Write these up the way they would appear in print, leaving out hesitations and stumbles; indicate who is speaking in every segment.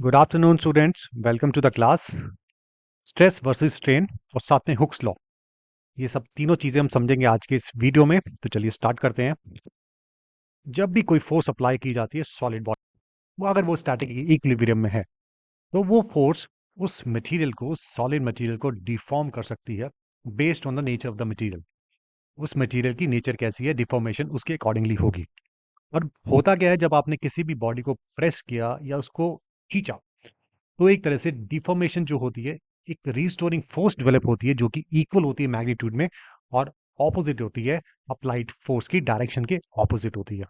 Speaker 1: Good afternoon students, welcome to the class. Stress versus strain और साथ में Hooke's law, ये सब तीनों चीजें हम समझेंगे आज के इस वीडियो में। तो चलिए स्टार्ट करते हैं। जब भी कोई फोर्स अप्लाई की जाती है सॉलिड बॉडी, वो अगर वो स्टैटिक इक्विलिब्रियम में है तो वो फोर्स उस मटेरियल को, सॉलिड मटेरियल को डिफॉर्म कर सकती है based on the nature of the material. उस मटेरियल की नेचर कैसी है, डिफॉर्मेशन उसके अकॉर्डिंगली होगी। और होता क्या है, जब आपने किसी भी बॉडी को प्रेस किया या उसको खींचा तो एक तरह से डिफॉर्मेशन जो होती है, एक रिस्टोरिंग फोर्स डेवलप होती है जो कि इक्वल होती है मैग्नीट्यूड में और ऑपोजिट होती है अप्लाइड फोर्स की डायरेक्शन के ऑपोजिट होती है।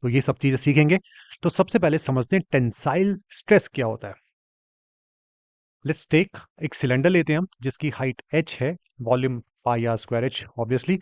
Speaker 1: तो ये सब चीजें सीखेंगे। तो सबसे पहले समझते हैं टेंसाइल स्ट्रेस क्या होता है। लेट्स टेक, एक सिलेंडर लेते हैं हम जिसकी हाइट h है, volume pi r square h obviously.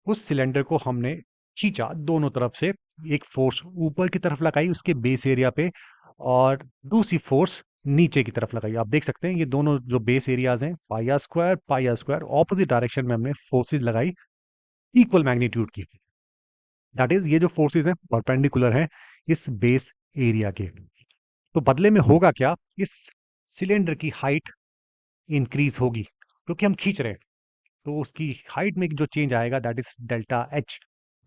Speaker 1: उस सिलेंडर को हमने खींचा दोनों तरफ से, एक फोर्स ऊपर की तरफ लगाई उसके बेस एरिया पे और दूसरी फोर्स नीचे की तरफ लगाई। आप देख सकते हैं ये दोनों जो बेस एरियाज हैं पाई आर स्क्वायर ऑपोजिट डायरेक्शन में हमने फोर्सेज लगाई इक्वल मैग्नीट्यूड की। दैट इज ये जो फोर्सेज हैं परपेंडिकुलर हैं इस बेस एरिया के। तो बदले में होगा क्या, इस सिलेंडर की हाइट इंक्रीज होगी क्योंकि हम खींच रहे हैं। तो उसकी हाइट में जो चेंज आएगा that is delta H.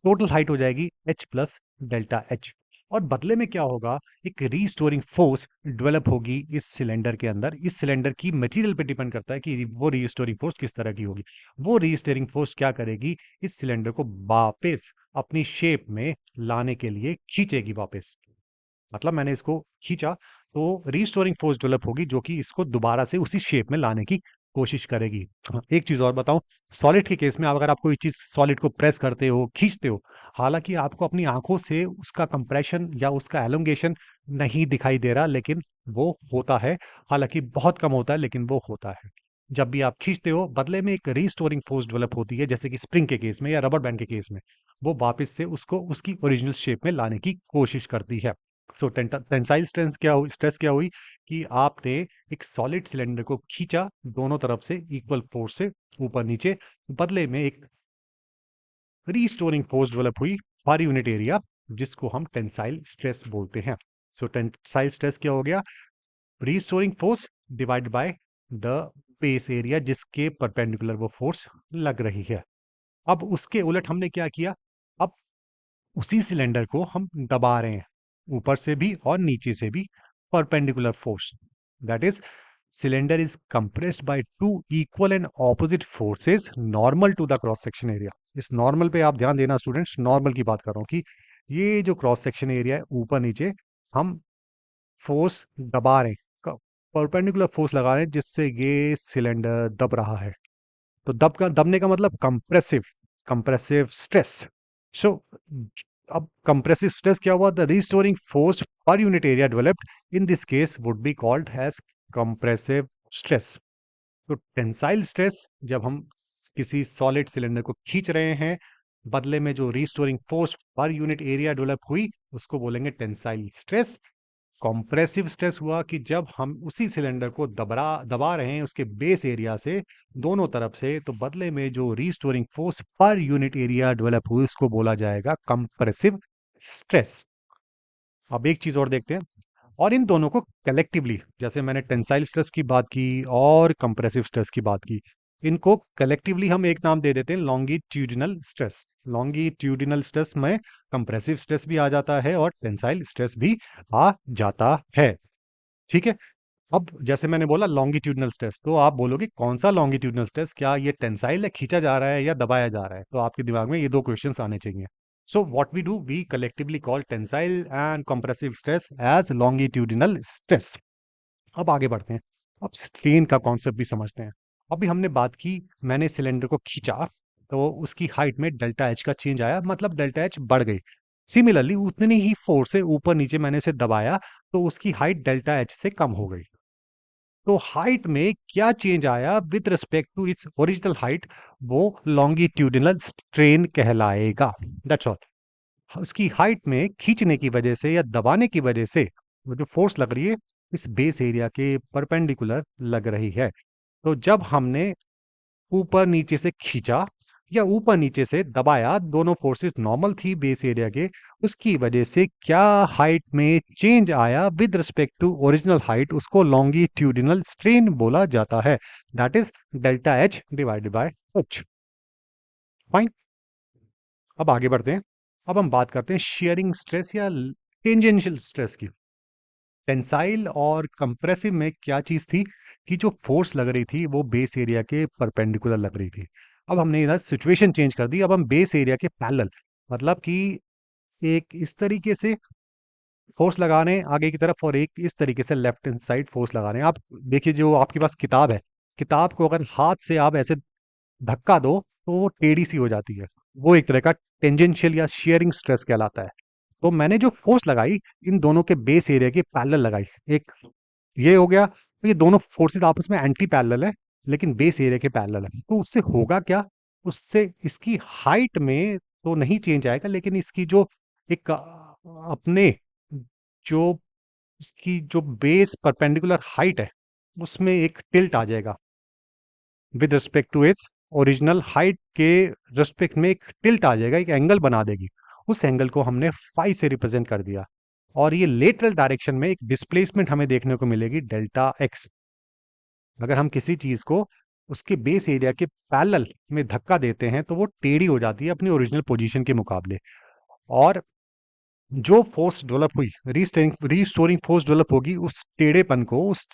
Speaker 1: Total height हो जाएगी एच प्लस डेल्टा एच। और बदले में क्या होगा, एक रीस्टोरिंग फोर्स डेवलप होगी इस सिलेंडर के अंदर। इस सिलेंडर की मटेरियल पे डिपेंड करता है कि वो रीस्टोरिंग फोर्स किस तरह की होगी। वो रीस्टोरिंग फोर्स क्या करेगी, इस सिलेंडर को वापस अपनी शेप में लाने के लिए खींचेगी वापस। मतलब मैंने इसको खींचा तो रीस्टोरिंग फोर्स डेवलप होगी जो कि इसको दोबारा से उसी शेप में लाने की कोशिश करेगी। हाँ, एक चीज और बताऊं, सॉलिड के केस में अगर आप कोई चीज सॉलिड को प्रेस करते हो, खींचते हो, हालांकि आपको अपनी आंखों से उसका कंप्रेशन या उसका एलोंगेशन नहीं दिखाई दे रहा, लेकिन वो होता है। हालांकि बहुत कम होता है, लेकिन वो होता है। जब भी आप खींचते हो बदले में एक रीस्टोरिंग फोर्स डेवलप होती है, जैसे कि स्प्रिंग के केस में या रबर बैंड के केस में, वो वापस से उसको उसकी ओरिजिनल शेप में लाने की कोशिश करती है। सो टेंसाइल स्ट्रेस क्या हुई कि आपने एक सॉलिड सिलेंडर को खींचा दोनों तरफ से इक्वल फोर्स से ऊपर नीचे, बदले में एक रीस्टोरिंग फोर्स डेवलप हुई पर यूनिट एरिया, जिसको हम टेंसाइल स्ट्रेस बोलते हैं। सो टेंसाइल स्ट्रेस क्या हो गया, restoring force divide by the base area जिसके परपेंडिकुलर वो फोर्स लग रही है। अब उसके उलट हमने क्या किया, अब उसी सिलेंडर को हम दबा रहे हैं ऊपर से भी और नीचे से भी, perpendicular force. That is cylinder is compressed by two equal and opposite forces normal to the cross section area. इस नॉर्मल पे आप ध्यान देना स्टूडेंट्स, नॉर्मल की बात कर रहा हूं कि ये जो क्रॉस सेक्शन एरिया है ऊपर नीचे, हम फोर्स दबा रहे हैं, परपेंडिकुलर फोर्स लगा रहे हैं जिससे ये सिलेंडर दब रहा है। तो दबने का मतलब कंप्रेसिव कंप्रेसिव स्ट्रेस। सो अब कंप्रेसिव स्ट्रेस क्या हुआ, the restoring force per unit area developed in this case would be called as compressive stress. तो टेंसाइल स्ट्रेस, जब हम किसी सॉलिड सिलेंडर को खींच रहे हैं, बदले में जो restoring force per unit area develop हुई उसको बोलेंगे टेंसाइल स्ट्रेस। कॉम्प्रेसिव स्ट्रेस हुआ कि जब हम उसी सिलेंडर को दबा रहे हैं उसके बेस एरिया से दोनों तरफ से, तो बदले में जो restoring force per unit area develop हुई उसको बोला जाएगा कंप्रेसिव स्ट्रेस। अब एक चीज और देखते हैं, और इन दोनों को कलेक्टिवली, जैसे मैंने टेंसाइल स्ट्रेस की बात की और कंप्रेसिव स्ट्रेस की बात की, इनको कलेक्टिवली हम एक नाम दे देते हैं लॉन्गिट्यूडिनल स्ट्रेस। लॉन्गिट्यूडिनल स्ट्रेस में कंप्रेसिव स्ट्रेस भी आ जाता है और टेंसाइल स्ट्रेस भी आ जाता है। ठीक है। अब जैसे मैंने बोला लॉन्गिट्यूडिनल स्ट्रेस, तो आप बोलोगे कौन सा लॉन्गिट्यूडिनल स्ट्रेस, क्या ये टेंसाइल है, खींचा जा रहा है या दबाया जा रहा है? तो आपके दिमाग में ये दो क्वेश्चंस आने चाहिए। So what we do, we collectively call tensile and compressive stress as longitudinal stress. अब आगे बढ़ते हैं, अब स्ट्रेन का कॉन्सेप्ट भी समझते हैं। अभी हमने बात की, मैंने सिलेंडर को खींचा तो उसकी हाइट में डेल्टा एच का चेंज आया, मतलब डेल्टा एच बढ़ गई। सिमिलरली उतनी ही फोर्स से ऊपर नीचे मैंने इसे दबाया तो उसकी हाइट डेल्टा एच से कम हो गई। तो हाइट में क्या चेंज आया with respect to its original height, वो लॉन्गिट्यूडिनल स्ट्रेन कहलाएगा। That's all. उसकी हाइट में खींचने की वजह से या दबाने की वजह से वो जो फोर्स लग रही है इस बेस एरिया के परपेंडिकुलर लग रही है। तो जब हमने ऊपर नीचे से खींचा या ऊपर नीचे से दबाया, दोनों फोर्सेस नॉर्मल थी बेस एरिया के, उसकी वजह से क्या हाइट में चेंज आया with respect to original height, उसको लॉन्गिट्यूडिनल स्ट्रेन बोला जाता है। That is delta h divided by h. Fine, अब आगे बढ़ते हैं। अब हम बात करते हैं शेयरिंग स्ट्रेस या टेंजेंशियल स्ट्रेस की। टेंसाइल और कंप्रेसिव में क्या चीज थी कि जो फोर्स लग रही थी वो बेस एरिया के परपेंडिकुलर लग रही थी। अब हमने इधर सिचुएशन चेंज कर दी, अब हम बेस एरिया के पैरेलल, मतलब कि एक इस तरीके से फोर्स लगा रहे हैं आगे की तरफ और एक इस तरीके से लेफ्ट हैंड साइड फोर्स लगा रहे हैं। आप देखिए, जो आपके पास किताब है, किताब को अगर हाथ से आप ऐसे धक्का दो तो वो टेढ़ी सी हो जाती है, वो एक तरह का टेंजेंशियल या शेयरिंग स्ट्रेस कहलाता है। तो मैंने जो फोर्स लगाई इन दोनों के बेस एरिया के पैरेलल लगाई, एक ये हो गया, तो ये दोनों फोर्सेस आपस में एंटी पैरेलल है लेकिन बेस एरिया के पैरेलल है। तो उससे होगा क्या, उससे इसकी हाइट में तो नहीं चेंज आएगा, लेकिन इसकी जो एक अपने जो इसकी जो बेस परपेंडिकुलर हाइट है उसमें एक टिल्ट आ जाएगा with respect to its original height के रिस्पेक्ट में एक टिल्ट आ जाएगा, एक एंगल बना देगी। उस एंगल को हमने फाई से रिप्रेजेंट कर दिया और ये लेटरल डायरेक्शन में एक डिस्प्लेसमेंट हमें देखने को मिलेगी डेल्टा एक्स। अगर हम किसी चीज को उसके बेस एरिया के पैरेलल में धक्का देते हैं तो वो टेढ़ी हो जाती है अपनी ओरिजिनल पोजीशन के मुकाबले, और जो फोर्स डेवलप हुई, रीस्टोरिंग फोर्स डेवलप होगी, उस टेढ़ेपन को, उस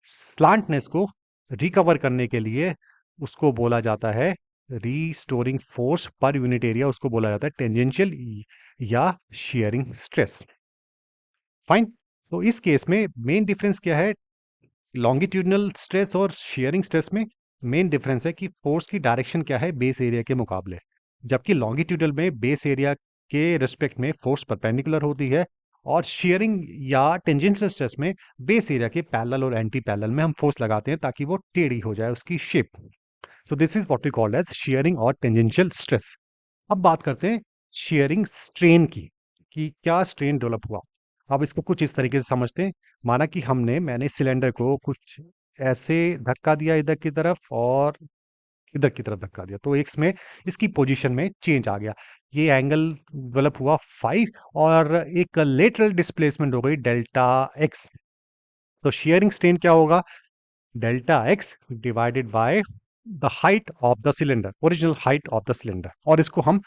Speaker 1: स्लांटनेस को रिकवर करने के लिए उसको बोला जाता है restoring force per unit area, उसको बोला जाता है टेंजेंशियल या शेयरिंग स्ट्रेस। फाइन, तो इस केस में मेन डिफरेंस क्या है लॉन्गिट्यूडनल स्ट्रेस और शेयरिंग स्ट्रेस में? मेन डिफरेंस है कि फोर्स की डायरेक्शन क्या है बेस एरिया के मुकाबले। जबकि लॉन्गिट्यूडल में बेस एरिया के रिस्पेक्ट में फोर्स परपेंडिकुलर होती है, और शेयरिंग या टेंजेंशियल स्ट्रेस में बेस एरिया के पैरेलल और एंटी पैरेलल में हम फोर्स लगाते हैं ताकि वो टेढ़ी हो जाए उसकी shape. So this is what we called as shearing और टेंजेंशियल स्ट्रेस। अब बात करते हैं शेयरिंग स्ट्रेन की, कि क्या स्ट्रेन डेवलप हुआ। अब इसको कुछ इस तरीके से समझते हैं। माना कि मैंने सिलेंडर को कुछ ऐसे धक्का दिया इधर की तरफ और इधर की तरफ धक्का दिया, तो इसमें इसकी पोजीशन में चेंज आ गया, ये एंगल डेवलप हुआ 5 और एक लेटरल डिस्प्लेसमेंट हो गई डेल्टा एक्स। तो शेयरिंग स्ट्रेन क्या होगा, delta X divided by the height of the cylinder, original height of the cylinder. और इसको हम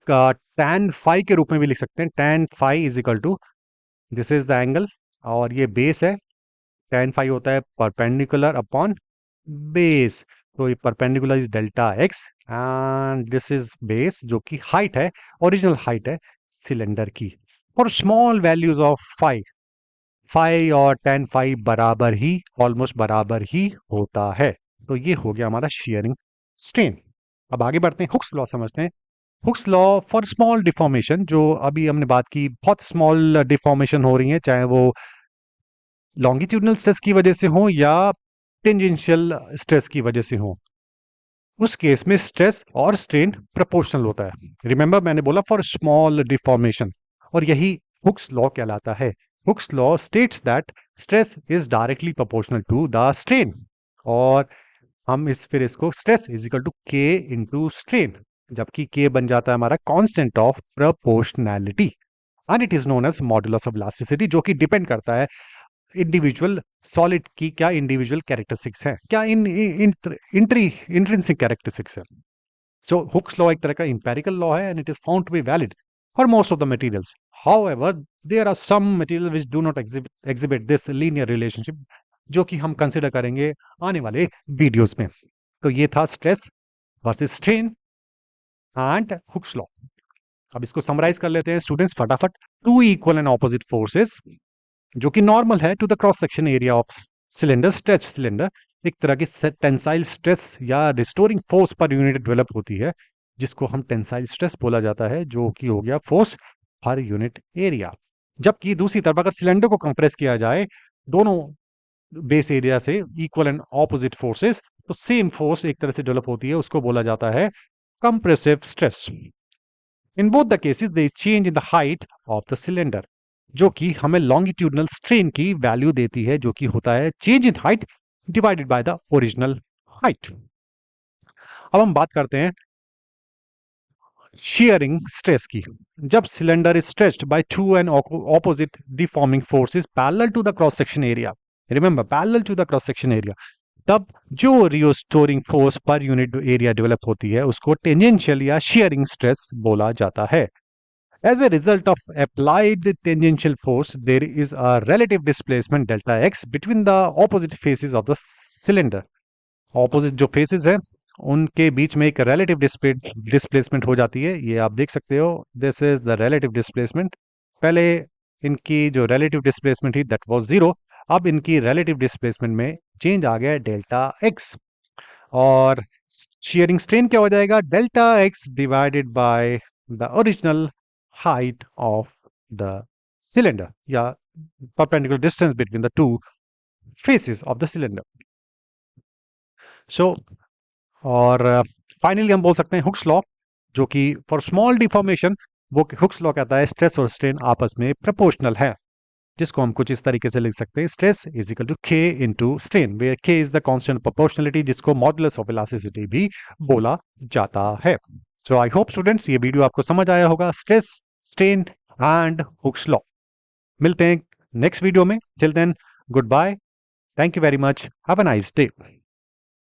Speaker 1: tan फाई के रूप में भी लिख सकते हैं। tan phi is equal to, this is the angle और ये बेस है, tan फाई होता है परपेंडिकुलर अपॉन बेस। तो ये perpendicular is delta x and this is base, जो कि हाइट है, ओरिजिनल हाइट है सिलेंडर की। और small values of phi, phi और tan फाई बराबर ही, ऑलमोस्ट बराबर ही होता है। तो ये हो गया हमारा शेयरिंग स्ट्रेन। अब आगे बढ़ते हैं, हुक्स लॉ समझते हैं। Hooke's law for small deformation, जो अभी हमने बात की, बहुत स्मॉल डिफॉर्मेशन हो रही है, चाहे वो लॉन्गिट्यूडनल स्ट्रेस की वजह से हो या टेंजेंशियल स्ट्रेस की वजह से हो, उस केस में स्ट्रेस और स्ट्रेन प्रोपोर्शनल होता है। रिमेंबर मैंने बोला फॉर स्मॉल डिफॉर्मेशन, और यही हुक्स लॉ कहलाता है। Hooke's law states that stress is directly proportional to the strain, और हम फिर इसको stress is equal to k into strain, जबकि के बन जाता है हमारा constant of proportionality, and it is known as modulus of elasticity, जो कि डिपेंड करता है इंडिविजुअल सॉलिड की क्या इंडिविजुअल कैरेक्टरिस्टिक्स है, क्या इंट्रिंसिक कैरेक्टरिस्टिक्स है। सो हुक्स लॉ एक तरह का इंपेरिकल लॉ है and it is found to be valid for most of the materials. However there are some material which do not exhibit this linear relationship, जो कि हम कंसिडर करेंगे आने वाले वीडियोस में। तो ये था stress versus strain and Hooke's law. अब इसको समराइज कर लेते हैं स्टूडेंट्स फटाफट। Two equal and opposite forces, जो कि नॉर्मल है to the cross section area of cylinder, stretch cylinder, एक तरह की टेंसाइल स्ट्रेस या restoring force per unit develop होती है, जिसको हम टेंसाइल स्ट्रेस बोला जाता है, जो कि हो गया फोर्स पर यूनिट एरिया। जबकि दूसरी तरफ अगर सिलेंडर को कंप्रेस किया जाए दोनों बेस एरिया से इक्वल एंड ऑपोजिट फोर्सेस, तो सेम फोर्स एक तरह से डेवलप होती है, उसको बोला जाता है compressive stress. In both the cases they change in the height of the cylinder, जो कि हमें लॉन्गिट्यूडनल स्ट्रेन की वैल्यू देती है, जो कि होता है change in height divided by the original height. अब हम बात करते हैं shearing स्ट्रेस की। जब cylinder is stretched by two and opposite deforming forces parallel to the cross section area, remember parallel to the cross section area, तब जो restoring force per unit area develop होती है उसको टेंजेंशियल या shearing stress बोला जाता है। As a result of applied tangential force, there is a relative displacement delta x between the opposite faces of the cylinder. Opposite जो faces है उनके बीच में एक रिलेटिव डिस्प्लेसमेंट हो जाती है, ये आप देख सकते हो। This is the relative displacement. पहले इनकी जो रिलेटिव डिस्प्लेसमेंट थी दैट वाज जीरो, अब इनकी रिलेटिव डिस्प्लेसमेंट में चेंज आ गया डेल्टा एक्स। और शेयरिंग स्ट्रेन क्या हो जाएगा, delta X divided by the original height of the cylinder या perpendicular distance between the two faces of the cylinder. So और फाइनली हम बोल सकते हैं हुक्स लॉ, जो कि फॉर स्मॉल डिफॉर्मेशन वो हुक्स लॉ कहता है स्ट्रेस और स्ट्रेन आपस में प्रोपोर्शनल है, जिसको हम कुछ इस तरीके से लिख सकते हैं, stress is equal to k into strain, where k is the constant proportionality, जिसको मॉडुलस ऑफ इलास्टिसिटी भी बोला जाता है। सो आई होप स्टूडेंट्स ये वीडियो आपको समझ आया होगा, stress, strain and Hooke's law. मिलते हैं नेक्स्ट वीडियो में, till then goodbye, thank you very much, have a nice day.